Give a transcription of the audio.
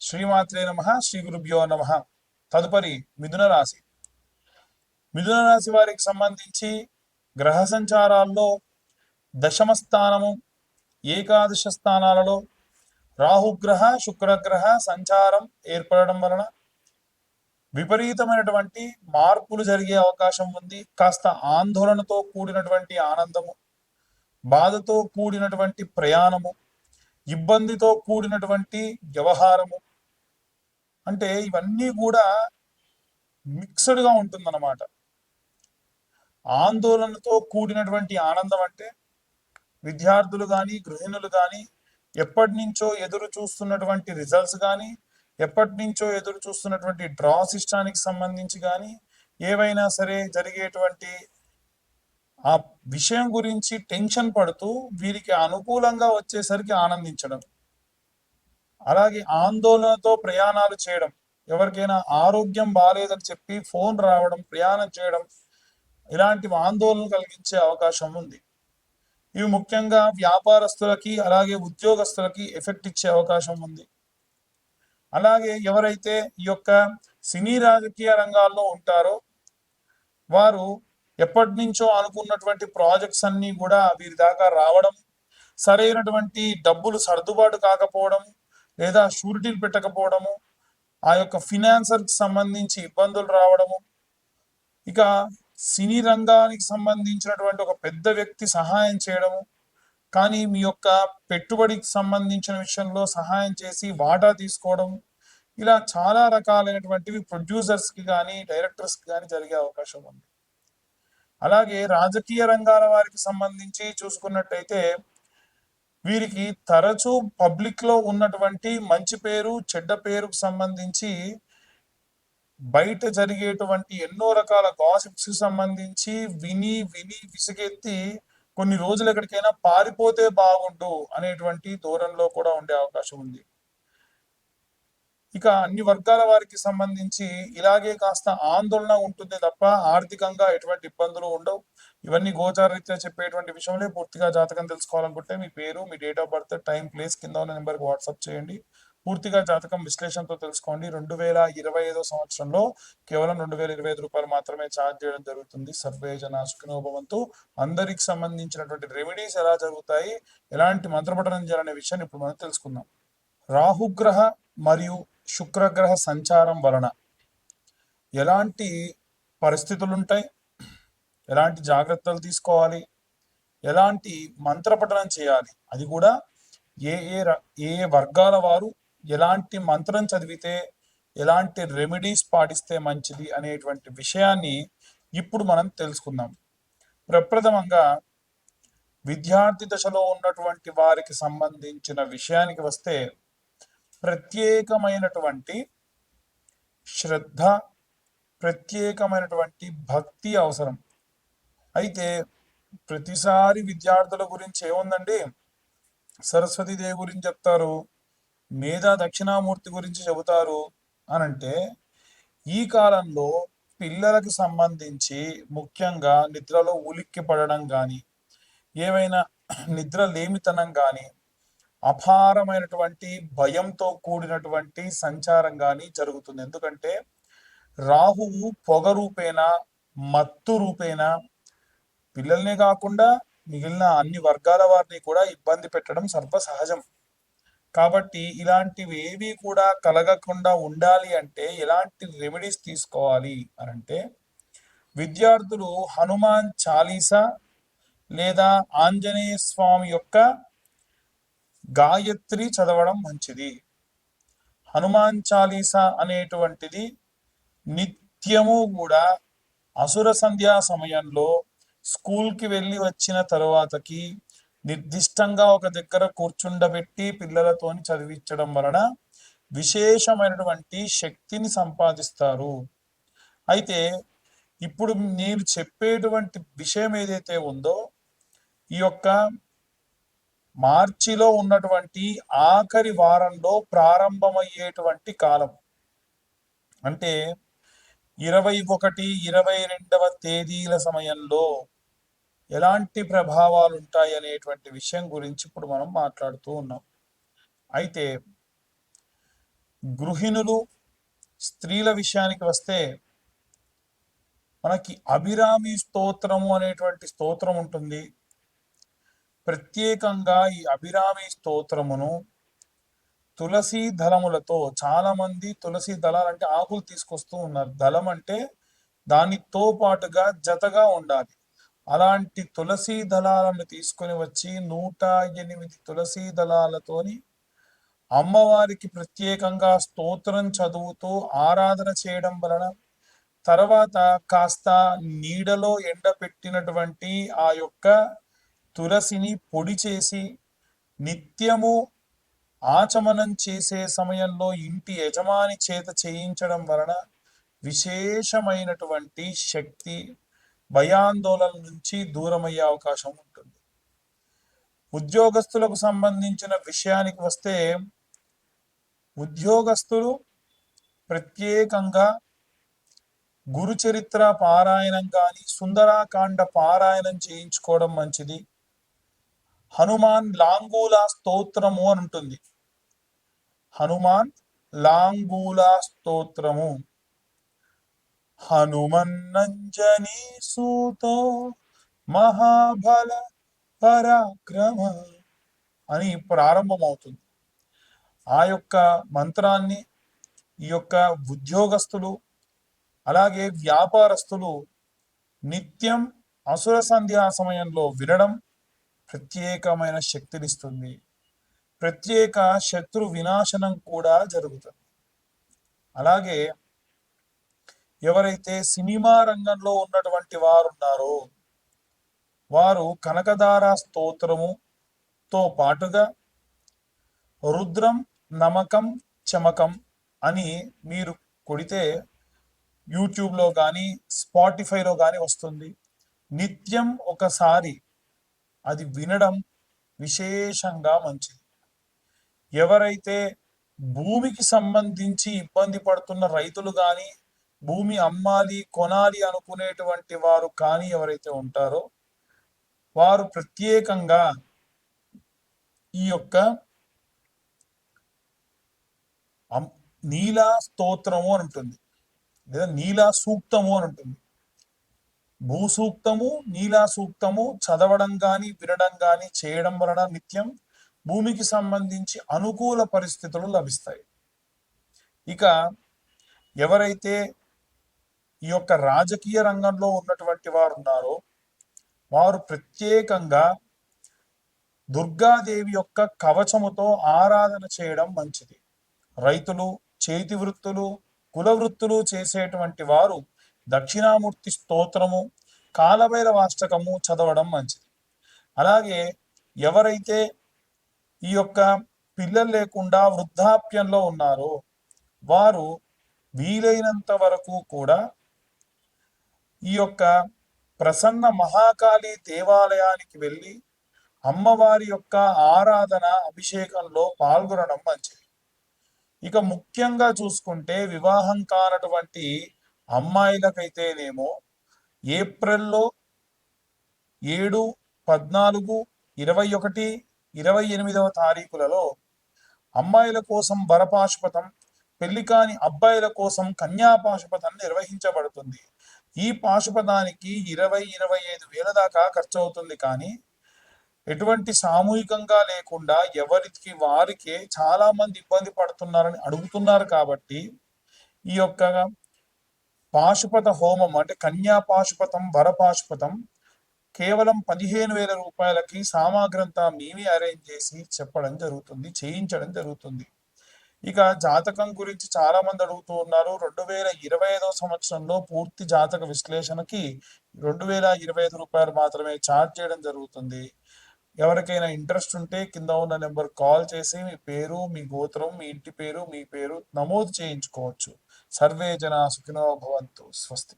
శ్రీమాత్రే నమః, శ్రీ గురుభ్యో నమః. తదుపరి మిథున రాశి. మిథున రాశి వారికి సంబంధించి గ్రహ సంచారాల్లో దశమ స్థానము, ఏకాదశ స్థానాలలో రాహుగ్రహ శుక్రగ్రహ సంచారం ఏర్పడడం వలన విపరీతమైనటువంటి మార్పులు జరిగే అవకాశం ఉంది. కాస్త ఆందోళనతో కూడినటువంటి ఆనందము, బాధతో కూడినటువంటి ప్రయాణము, ఇబ్బందితో కూడినటువంటి వ్యవహారము, అంటే ఇవన్నీ కూడా మిక్స్డ్గా ఉంటుందన్నమాట. ఆందోళనతో కూడినటువంటి ఆనందం అంటే విద్యార్థులు కానీ గృహిణులు కానీ ఎప్పటి నుంచో ఎదురు చూస్తున్నటువంటి రిజల్ట్స్ కానీ, ఎప్పటి నుంచో ఎదురు చూస్తున్నటువంటి డ్రా సిస్టానికి సంబంధించి కానీ, ఏవైనా సరే జరిగేటువంటి ఆ విషయం గురించి టెన్షన్ పడుతూ వీరికి అనుకూలంగా వచ్చేసరికి ఆనందించడం, అలాగే ఆందోళనతో ప్రయాణాలు చేయడం, ఎవరికైనా ఆరోగ్యం బాగాలేదని చెప్పి ఫోన్ రావడం, ప్రయాణం చేయడం, ఇలాంటివి ఆందోళన కలిగించే అవకాశం ఉంది. ఇవి ముఖ్యంగా వ్యాపారస్తులకి అలాగే ఉద్యోగస్తులకి ఎఫెక్ట్ ఇచ్చే అవకాశం ఉంది. అలాగే ఎవరైతే ఈ యొక్క సినీ రాజకీయ రంగాల్లో ఉంటారో వారు ఎప్పటి నుంచో అనుకున్నటువంటి ప్రాజెక్ట్స్ అన్నీ కూడా వీరి దాకా రావడం, సరైనటువంటి డబ్బులు సర్దుబాటు కాకపోవడం, లేదా షూరిటీలు పెట్టకపోవడము, ఆ యొక్క ఫినాన్సర్కి సంబంధించి ఇబ్బందులు రావడము, ఇక సినీ రంగానికి సంబంధించినటువంటి ఒక పెద్ద వ్యక్తి సహాయం చేయడము, కానీ మీ యొక్క పెట్టుబడికి సంబంధించిన విషయంలో సహాయం చేసి వాటా తీసుకోవడం, ఇలా చాలా రకాలైనటువంటివి ప్రొడ్యూసర్స్కి కానీ డైరెక్టర్స్కి కానీ జరిగే అవకాశం ఉంది. అలాగే రాజకీయ రంగాల వారికి సంబంధించి చూసుకున్నట్టయితే వీరికి తరచూ పబ్లిక్లో ఉన్నటువంటి మంచి పేరు చెడ్డ పేరుకు సంబంధించి బయట జరిగేటువంటి ఎన్నో రకాల గాసిప్స్ సంబంధించి విని విని విసిగెత్తి కొన్ని రోజులు ఎక్కడికైనా పారిపోతే బాగుండు అనేటువంటి దూరంలో కూడా ఉండే అవకాశం ఉంది. ఇక అన్ని వర్గాల వారికి సంబంధించి ఇలాగే కాస్త ఆందోళన ఉంటుంది తప్ప ఆర్థికంగా ఎటువంటి ఇబ్బందులు ఉండవు. ఇవన్నీ గోచారరీత్యా చెప్పేటువంటి విషయంలో పూర్తిగా జాతకం తెలుసుకోవాలనుకుంటే మీ పేరు, మీ date of birth, time, place కింద ఉన్న నెంబర్కి వాట్సాప్ చేయండి. పూర్తిగా జాతకం విశ్లేషణతో తెలుసుకోండి. 2025 సంవత్సరంలో కేవలం 2025 రూపాయలు మాత్రమే ఛార్జ్ చేయడం జరుగుతుంది. సర్వే జన సుఖినో భవంతు. అందరికి సంబంధించినటువంటి రెమెడీస్ ఎలా జరుగుతాయి, ఎలాంటి మంత్రపఠనం చేయాలనే విషయాన్ని ఇప్పుడు మనం తెలుసుకుందాం. రాహుగ్రహ మరియు శుక్రగ్రహ సంచారం వలన ఎలాంటి పరిస్థితులు ఉంటాయి, ఎలాంటి జాగ్రత్తలు తీసుకోవాలి, ఎలాంటి మంత్రపఠనం చేయాలి, అది కూడా ఏ ఏ ఏ వర్గాల వారు ఎలాంటి మంత్రం చదివితే ఎలాంటి రెమెడీస్ పాటిస్తే మంచిది అనేటువంటి విషయాన్ని ఇప్పుడు మనం తెలుసుకుందాం. ప్రప్రథమంగా విద్యార్థి దశలో ఉన్నటువంటి వారికి సంబంధించిన విషయానికి వస్తే ప్రత్యేకమైనటువంటి శ్రద్ధ, ప్రత్యేకమైనటువంటి భక్తి అవసరం. అయితే ప్రతిసారి విద్యార్థుల గురించి ఏముందండి, సరస్వతీదేవి గురించి చెప్తారు, మేధా దక్షిణామూర్తి గురించి చెబుతారు అనంటే ఈ కాలంలో పిల్లలకు సంబంధించి ముఖ్యంగా నిద్రలో ఉలిక్కి పడడం కానీ, ఏమైనా నిద్ర లేమితనం కానీ, అపారమైనటువంటి భయంతో కూడినటువంటి సంచారం కానీ జరుగుతుంది. ఎందుకంటే రాహువు పొగ రూపేణ, మత్తు రూపేణ పిల్లల్నే కాకుండా మిగిలిన అన్ని వర్గాల వారిని కూడా ఇబ్బంది పెట్టడం సర్వసహజం. కాబట్టి ఇలాంటివి ఏవి కూడా కలగకుండా ఉండాలి అంటే ఎలాంటి రెమెడీస్ తీసుకోవాలి అని అంటే విద్యార్థులు హనుమాన్ చాలీసా లేదా ఆంజనేయ స్వామి యొక్క గాయత్రి చదవడం మంచిది. హనుమాన్ చాలీసా అనేటువంటిది నిత్యము కూడా అసుర సంధ్యా సమయంలో స్కూల్కి వెళ్ళి వచ్చిన తర్వాతకి నిర్దిష్టంగా ఒక దగ్గర కూర్చుండబెట్టి పిల్లలతోని చదివించడం వలన విశేషమైనటువంటి శక్తిని సంపాదిస్తారు. అయితే ఇప్పుడు నేను చెప్పేటువంటి విషయం ఏదైతే ఉందో ఈ యొక్క మార్చిలో ఉన్నటువంటి ఆఖరి వారంలో ప్రారంభమయ్యేటువంటి కాలం, అంటే 21, 22వ తేదీల సమయంలో ఎలాంటి ప్రభావాలు ఉంటాయి అనేటువంటి విషయం గురించి ఇప్పుడు మనం మాట్లాడుతూ ఉన్నాం. అయితే గృహిణులు స్త్రీల విషయానికి వస్తే మనకి అభిరామి స్తోత్రము అనేటువంటి స్తోత్రం ఉంటుంది. ప్రత్యేకంగా ఈ అభిరామి స్తోత్రమును తులసి దళములతో, చాలా మంది తులసి దళాలు అంటే ఆకులు తీసుకొస్తూ ఉన్నారు. దళం అంటే దానితో పాటుగా జతగా ఉండాలి. అలాంటి తులసి దళాలను తీసుకొని వచ్చి 108 తులసి దళాలతోని అమ్మవారికి ప్రత్యేకంగా స్తోత్రం చదువుతూ ఆరాధన చేయడం వలన, తర్వాత కాస్త నీడలో ఎండపెట్టినటువంటి ఆ యొక్క తులసిని పొడి చేసి నిత్యము ఆచమనం చేసే సమయంలో ఇంటి యజమాని చేత చేయించడం వలన విశేషమైనటువంటి శక్తి, భయాందోళన నుంచి దూరమయ్యే అవకాశం ఉంటుంది. ఉద్యోగస్తులకు సంబంధించిన విషయానికి వస్తే, ఉద్యోగస్తులు ప్రత్యేకంగా గురుచరిత్ర పారాయణం కానీ, సుందరాకాండ పారాయణం చేయించుకోవడం మంచిది. హనుమాన్ లాంగూల స్తోత్రము అని ఉంటుంది. హనుమాన్ లాంగూల స్తోత్రము. హనుమన్నంజనీ సూతో మహాబల పరాక్రమ అని ప్రారంభమవుతుంది. ఆ యొక్క మంత్రాన్ని ఈ యొక్క ఉద్యోగస్తులు అలాగే వ్యాపారస్తులు నిత్యం అసుర సంధ్యా సమయంలో వినడం ప్రత్యేకమైన శక్తినిస్తుంది. ప్రత్యేక శత్రు వినాశనం కూడా జరుగుతుంది. అలాగే ఎవరైతే సినిమా రంగంలో ఉన్నటువంటి వారు ఉన్నారో వారు కనకదార స్తోత్రముతో పాటుగా రుద్రం నమకం చమకం అని మీరు కొడితే యూట్యూబ్లో కానీ స్పాటిఫైలో కానీ వస్తుంది. నిత్యం ఒకసారి అది వినడం విశేషంగా మంచిది. ఎవరైతే భూమికి సంబంధించి ఇబ్బంది పడుతున్న రైతులు కానీ, భూమి అమ్మాలి కొనాలి అనుకునేటువంటి వారు కానీ ఎవరైతే ఉంటారో వారు ప్రత్యేకంగా ఈ యొక్క నీలా స్తోత్రము అని ఉంటుంది, లేదా నీలా సూక్తము అని ఉంటుంది. భూసూక్తము, నీలా సూక్తము చదవడం కానీ వినడం కానీ చేయడం వలన నిత్యం భూమికి సంబంధించి అనుకూల పరిస్థితులు లభిస్తాయి. ఇక ఎవరైతే ఈ యొక్క రాజకీయ రంగంలో ఉన్నటువంటి వారు ఉన్నారో వారు ప్రత్యేకంగా దుర్గాదేవి యొక్క కవచముతో ఆరాధన చేయడం మంచిది. రైతులు, చేతి వృత్తులు, కుల వృత్తులు చేసేటువంటి వారు దక్షిణామూర్తి స్తోత్రము, కాలభైరవాష్టకము చదవడం మంచిది. అలాగే ఎవరైతే ఈ యొక్క పిల్లలు లేకుండా వృద్ధాప్యంలో ఉన్నారో వారు వీలైనంత వరకు కూడా ఈ యొక్క ప్రసన్న మహాకాళి దేవాలయానికి వెళ్ళి అమ్మవారి యొక్క ఆరాధన అభిషేకంలో పాల్గొనడం మంచిది. ఇక ముఖ్యంగా చూసుకుంటే వివాహం కానటువంటి అమ్మాయిలకైతేనేమో ఏప్రిల్లో 7, 14, 21, 28వ తారీఖులలో అమ్మాయిల కోసం వరపాశుపతం, పెళ్లి కాని అబ్బాయిల కోసం కన్యాపాశుపతం నిర్వహించబడుతుంది. ఈ పాశుపతానికి 20-25 వేల దాకా ఖర్చు అవుతుంది. కానీ ఎటువంటి సామూహికంగా లేకుండా ఎవరికి వారికే చాలా మంది ఇబ్బంది పడుతున్నారని అడుగుతున్నారు. కాబట్టి ఈ యొక్క పాశుపత హోమం అంటే కన్యా పాశుపతం, వరపాశుపతం కేవలం 15,000 రూపాయలకి సామాగ్రంతా మేమే అరేంజ్ చేసి చెప్పడం జరుగుతుంది, చేయించడం జరుగుతుంది. ఇక జాతకం గురించి చాలా మంది అడుగుతూ ఉన్నారు. 2025వ సంవత్సరంలో పూర్తి జాతక విశ్లేషణకి 2,025 రూపాయలు మాత్రమే ఛార్జ్ చేయడం జరుగుతుంది. ఎవరికైనా ఇంట్రెస్ట్ ఉంటే కింద ఉన్న నెంబర్ కాల్ చేసి మీ పేరు, మీ గోత్రం, మీ ఇంటి పేరు, మీ పేరు నమోదు చేయించుకోవచ్చు. సర్వే జనా సుఖినో భవంతు. స్వస్తి.